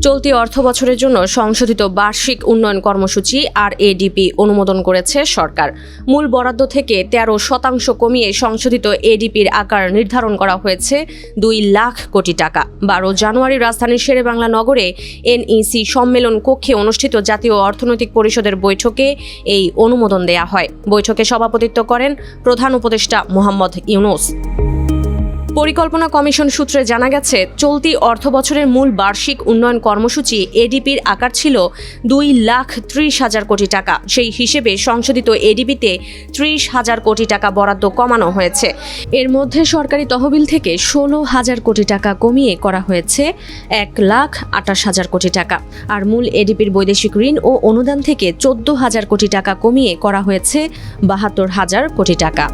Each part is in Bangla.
চলতি অর্থবছরের জন্য সংশোধিত বার্ষিক উন্নয়ন কর্মসূচি RADP অনুমোদন করেছে সরকার। মূল বরাদ্দ থেকে 13% কমিয়ে সংশোধিত ADPর আকার নির্ধারণ করা হয়েছে 2 লাখ কোটি টাকা। 12 জানুয়ারি রাজধানীর শেরেবাংলা নগরে NEC সম্মেলন কক্ষে অনুষ্ঠিত জাতীয় অর্থনৈতিক পরিষদের বৈঠকে এই অনুমোদন দেয়া হয়। বৈঠকে সভাপতিত্ব করেন প্রধান উপদেষ্টা মোহাম্মদ ইউনূস। পরিকল্পনা কমিশন সূত্রে জানা গেছে, চলতি অর্থবছরের মূল বার্ষিক উন্নয়ন কর্মসূচি ADPর আকার ছিল 2,30,000 কোটি টাকা। সেই হিসেবে সংশোধিত ADPতে 30,000 কোটি টাকা বরাদ্দ কমানো হয়েছে। এর মধ্যে সরকারি তহবিল থেকে 16,000 কোটি টাকা কমিয়ে করা হয়েছে 1,28,000 কোটি টাকা। আর মূল ADPর বৈদেশিক ঋণ ও অনুদান থেকে 14,000 কোটি টাকা কমিয়ে করা হয়েছে 72,000 কোটি টাকা।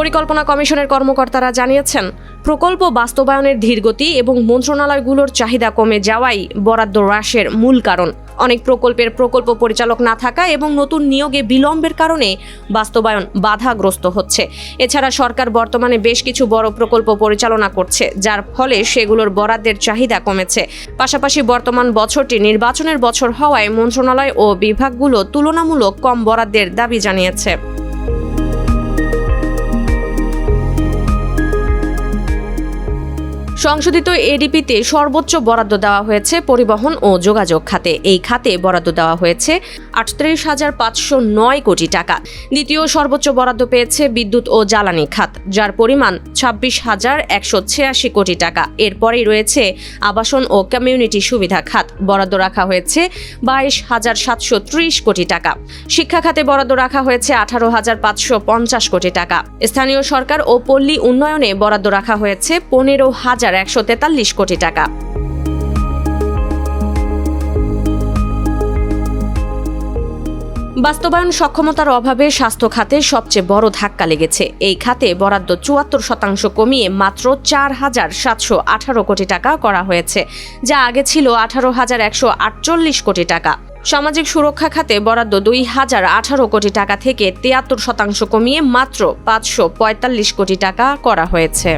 পরিকল্পনা কমিশনের কর্মকর্তারা জানিয়েছেন, প্রকল্প বাস্তবায়নের ধীরগতি এবং মন্ত্রণালয়গুলোর চাহিদা কমে যাওয়াই বরাদ্দ হ্রাসের মূল কারণ। অনেক প্রকল্পের প্রকল্প পরিচালক না থাকা এবং নতুন নিয়োগে বিলম্বের কারণে বাস্তবায়ন বাধাগ্রস্ত হচ্ছে। এছাড়া সরকার বর্তমানে বেশ কিছু বড় প্রকল্প পরিচালনা করছে, যার ফলে সেগুলোর বরাদ্দের চাহিদা কমেছে। পাশাপাশি বর্তমান বছরটি নির্বাচনের বছর হওয়ায় মন্ত্রণালয় ও বিভাগগুলো তুলনামূলক কম বরাদ্দের দাবি জানিয়েছে। সংশোধিত ADPতে সর্বোচ্চ বরাদ্দ দেওয়া হয়েছে পরিবহন ও যোগাযোগ খাতে। এই খাতে বরাদ্দ দেওয়া হয়েছে 38,509 কোটি টাকা। দ্বিতীয় সর্বোচ্চ বরাদ্দ পেয়েছে বিদ্যুৎ ও জ্বালানি খাত, যার পরিমাণ 26,186 কোটি টাকা। এরপরেই রয়েছে আবাসন ও কমিউনিটি সুবিধা খাত, বরাদ্দ রাখা হয়েছে 22,730 কোটি টাকা। শিক্ষা খাতে বরাদ্দ রাখা হয়েছে 18,550 কোটি টাকা। স্থানীয় সরকার ও পল্লী উন্নয়নে বরাদ্দ রাখা হয়েছে 15,143 কোটি টাকা। বাস্তবায়ন সক্ষমতার অভাবে স্বাস্থ্য খাতে সবচেয়ে বড় ধাক্কা লেগেছে। এই খাতে বরাদ্দ 74% কমিয়ে মাত্র 4,718 কোটি টাকা করা হয়েছে, যা আগে ছিল 18,148 কোটি টাকা। সামাজিক সুরক্ষা খাতে বরাদ্দ 2,018 কোটি টাকা থেকে 73% কমিয়ে মাত্র 545 কোটি টাকা করা হয়েছে।